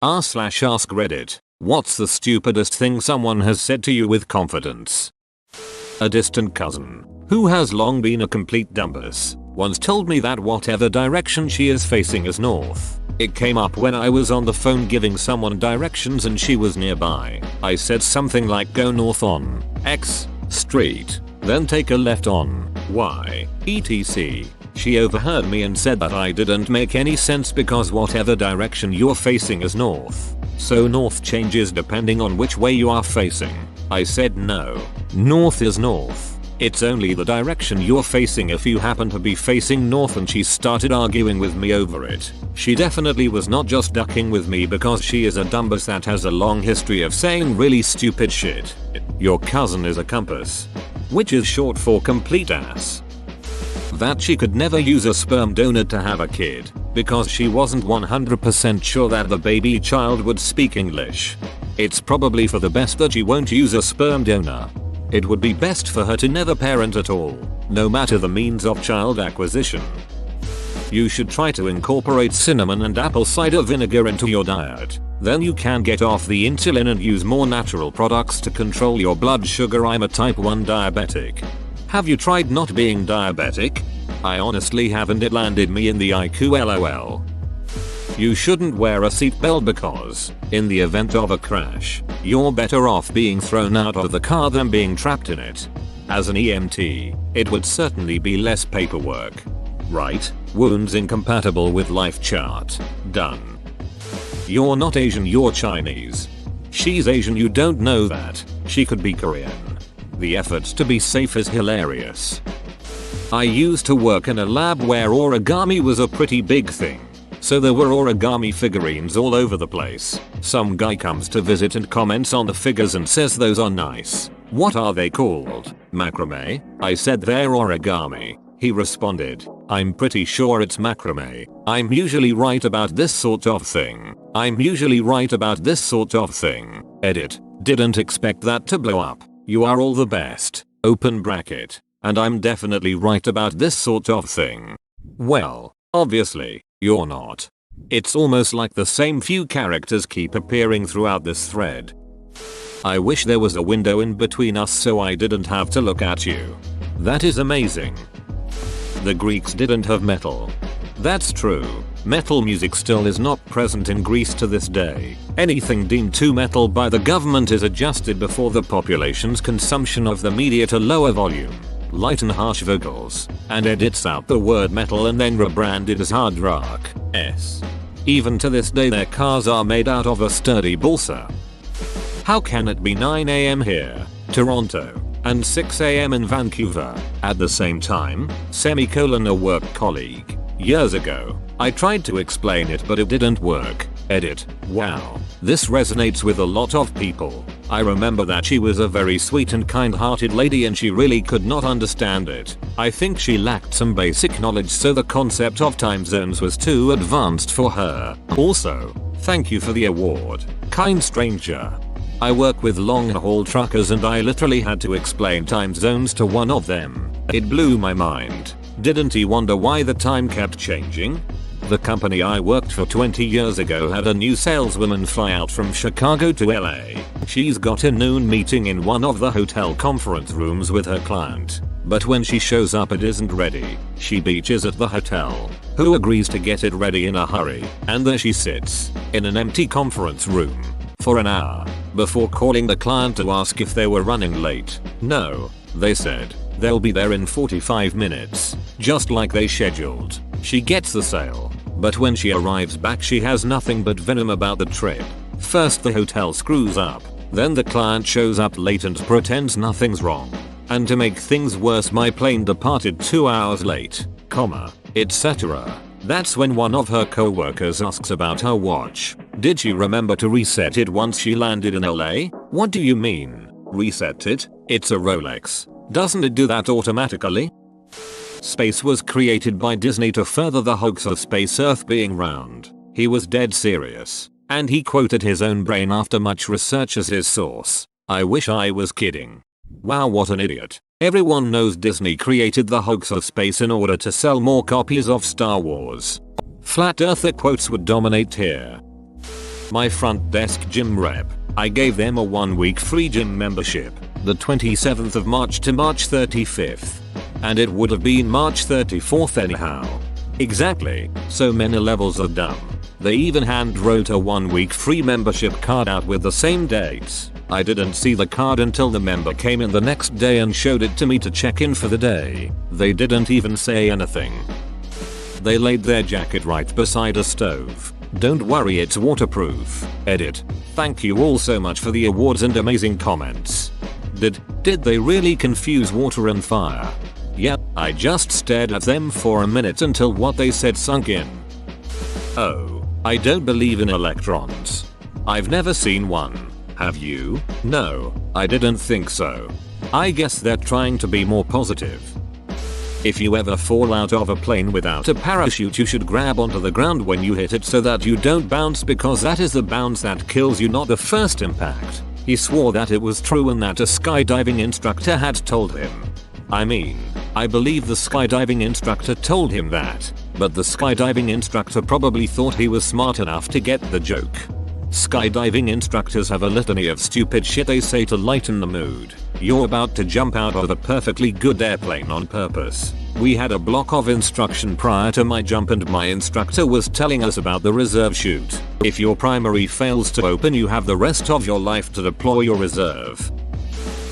r/ask Reddit. What's the stupidest thing someone has said to you with confidence? A distant cousin, who has long been a complete dumbass, once told me that whatever direction she is facing is north. It came up when I was on the phone giving someone directions and she was nearby. I said something like go north on X street, then take a left on Y, etc. She overheard me and said that I didn't make any sense because whatever direction you're facing is north. So north changes depending on which way you are facing. I said no. North is north. It's only the direction you're facing if you happen to be facing north, and she started arguing with me over it. She definitely was not just ducking with me because she is a dumbass that has a long history of saying really stupid shit. Your cousin is a compass, which is short for complete ass. That she could never use a sperm donor to have a kid because she wasn't 100% sure that the baby child would speak English. It's probably for the best that she won't use a sperm donor. It would be best for her to never parent at all, no matter the means of child acquisition. You should try to incorporate cinnamon and apple cider vinegar into your diet. Then you can get off the insulin and use more natural products to control your blood sugar. I'm a type 1 diabetic. Have you tried not being diabetic? I honestly haven't. It landed me in the IQ lol. You shouldn't wear a seatbelt because, in the event of a crash, you're better off being thrown out of the car than being trapped in it. As an EMT, it would certainly be less paperwork. Right? Wounds incompatible with life chart. Done. You're not Asian, you're Chinese. She's Asian, you don't know that. She could be Korean. The efforts to be safe is hilarious. I used to work in a lab where origami was a pretty big thing. So there were origami figurines all over the place. Some guy comes to visit and comments on the figures and says those are nice. What are they called? Macrame? I said they're origami. He responded, I'm pretty sure it's macrame. I'm usually right about this sort of thing. I'm usually right about this sort of thing. Edit. Didn't expect that to blow up. You are all the best. Open bracket. And I'm definitely right about this sort of thing. Well, obviously, you're not. It's almost like the same few characters keep appearing throughout this thread. I wish there was a window in between us so I didn't have to look at you. That is amazing. The Greeks didn't have metal. That's true. Metal music still is not present in Greece to this day. Anything deemed too metal by the government is adjusted before the population's consumption of the media to lower volume, light and harsh vocals, and edits out the word metal and then rebranded as hard rock. Even to this day their cars are made out of a sturdy balsa. How can it be 9 AM here, Toronto, and 6 AM in Vancouver, at the same time? A work colleague. Years ago, I tried to explain it but it didn't work. Edit. Wow. This resonates with a lot of people. I remember that she was a very sweet and kind-hearted lady and she really could not understand it. I think she lacked some basic knowledge, so the concept of time zones was too advanced for her. Also, thank you for the award, kind stranger. I work with long-haul truckers and I literally had to explain time zones to one of them. It blew my mind. Didn't he wonder why the time kept changing? The company I worked for 20 years ago had a new saleswoman fly out from Chicago to LA. She's got a noon meeting in one of the hotel conference rooms with her client. But when she shows up it isn't ready. She beaches at the hotel, who agrees to get it ready in a hurry, and there she sits, in an empty conference room, for an hour, before calling the client to ask if they were running late. No, they said, they'll be there in 45 minutes, just like they scheduled. She gets the sale, but when she arrives back she has nothing but venom about the trip. First the hotel screws up, then the client shows up late and pretends nothing's wrong. And to make things worse my plane departed 2 hours late, etc. That's when one of her co-workers asks about her watch. Did she remember to reset it once she landed in LA? What do you mean, reset it? It's a Rolex. Doesn't it do that automatically? Space was created by Disney to further the hoax of space Earth being round. He was dead serious, and he quoted his own brain after much research as his source. I wish I was kidding. Wow, what an idiot. Everyone knows Disney created the hoax of space in order to sell more copies of Star Wars. Flat Earther quotes would dominate here. My front desk gym rep. I gave them a 1-week free gym membership, the 27th of March to March 35th. And it would have been March 34th anyhow. Exactly, so many levels of dumb. They even hand wrote a 1-week free membership card out with the same dates. I didn't see the card until the member came in the next day and showed it to me to check in for the day. They didn't even say anything. They laid their jacket right beside a stove. Don't worry, it's waterproof. Edit. Thank you all so much for the awards and amazing comments. Did they really confuse water and fire? Yeah, I just stared at them for a minute until what they said sunk in. Oh, I don't believe in electrons. I've never seen one. Have you? No, I didn't think so. I guess they're trying to be more positive. If you ever fall out of a plane without a parachute, you should grab onto the ground when you hit it so that you don't bounce, because that is the bounce that kills you, not the first impact. He swore that it was true and that a skydiving instructor had told him. I mean, I believe the skydiving instructor told him that, but the skydiving instructor probably thought he was smart enough to get the joke. Skydiving instructors have a litany of stupid shit they say to lighten the mood. You're about to jump out of a perfectly good airplane on purpose. We had a block of instruction prior to my jump and my instructor was telling us about the reserve chute. If your primary fails to open, you have the rest of your life to deploy your reserve.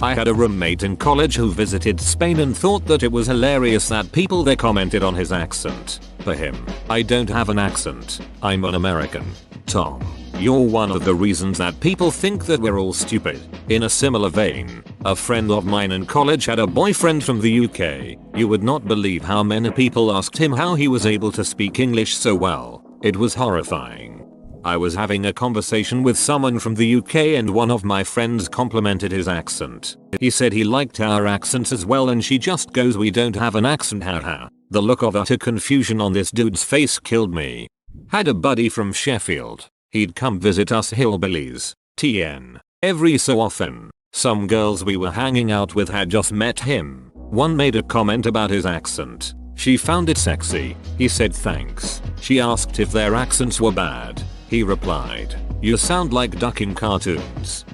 I had a roommate in college who visited Spain and thought that it was hilarious that people there commented on his accent. For him, I don't have an accent. I'm an American. Tom, you're one of the reasons that people think that we're all stupid. In a similar vein, a friend of mine in college had a boyfriend from the UK. You would not believe how many people asked him how he was able to speak English so well. It was horrifying. I was having a conversation with someone from the UK and one of my friends complimented his accent. He said he liked our accents as well, and she just goes, "We don't have an accent, haha." The look of utter confusion on this dude's face killed me. Had a buddy from Sheffield. He'd come visit us hillbillies, TN, every so often. Some girls we were hanging out with had just met him. One made a comment about his accent. She found it sexy. He said thanks. She asked if their accents were bad. He replied, "You sound like Duck in cartoons."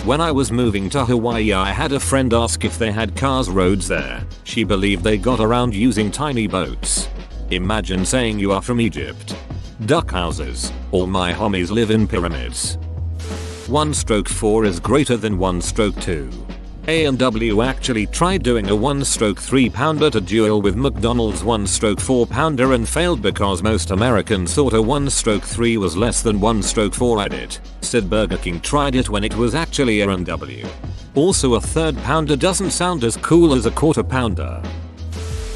When I was moving to Hawaii, I had a friend ask if they had cars roads there. She believed they got around using tiny boats. Imagine saying you are from Egypt. Duck houses. All my homies live in pyramids. 1/4 is greater than 1/2. A&W actually tried doing a 1/3 pounder to duel with McDonald's 1/4 pounder and failed because most Americans thought a 1/3 was less than 1/4. Edit. Said Burger King tried it when it was actually A&W. Also, a 1/3 pounder doesn't sound as cool as a 1/4 pounder.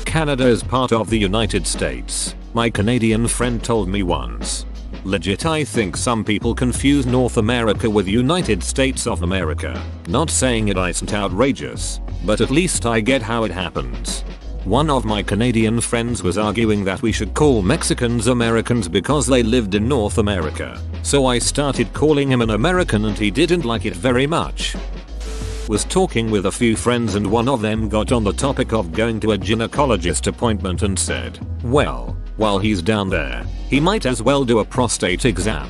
Canada is part of the United States. My Canadian friend told me once. Legit, I think some people confuse North America with United States of America. Not saying it isn't outrageous, but at least I get how it happens. One of my Canadian friends was arguing that we should call Mexicans Americans because they lived in North America. So I started calling him an American and he didn't like it very much. Was talking with a few friends and one of them got on the topic of going to a gynecologist appointment and said, well, while he's down there, he might as well do a prostate exam.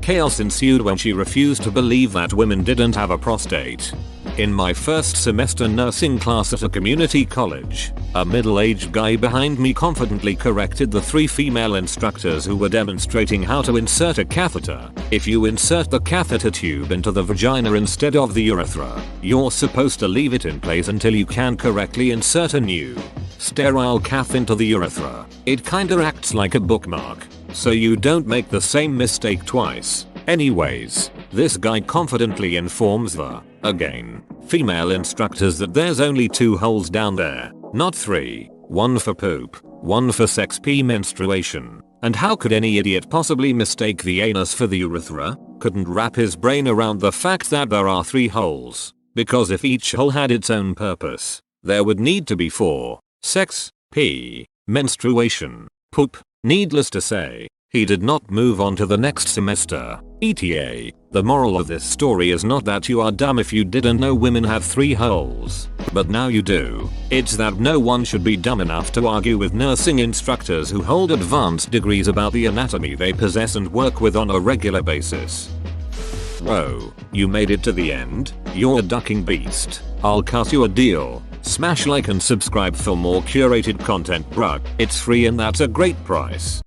Chaos ensued when she refused to believe that women didn't have a prostate. In my first semester nursing class at a community college, a middle-aged guy behind me confidently corrected the 3 female instructors who were demonstrating how to insert a catheter. If you insert the catheter tube into the vagina instead of the urethra, you're supposed to leave it in place until you can correctly insert a new, sterile cath into the urethra. It kinda acts like a bookmark, so you don't make the same mistake twice. Anyways, this guy confidently informs the, again, female instructors that there's only 2 holes down there, not 3. One for poop, one for sex p menstruation. And how could any idiot possibly mistake the anus for the urethra? Couldn't wrap his brain around the fact that there are 3 holes. Because if each hole had its own purpose, there would need to be 4. Sex, pee, menstruation, poop. Needless to say, he did not move on to the next semester. ETA, the moral of this story is not that you are dumb if you didn't know women have 3 holes, but now you do. It's that no one should be dumb enough to argue with nursing instructors who hold advanced degrees about the anatomy they possess and work with on a regular basis. Whoa, you made it to the end? You're a ducking beast. I'll cut you a deal. Smash like and subscribe for more curated content, bruh. It's free and that's a great price.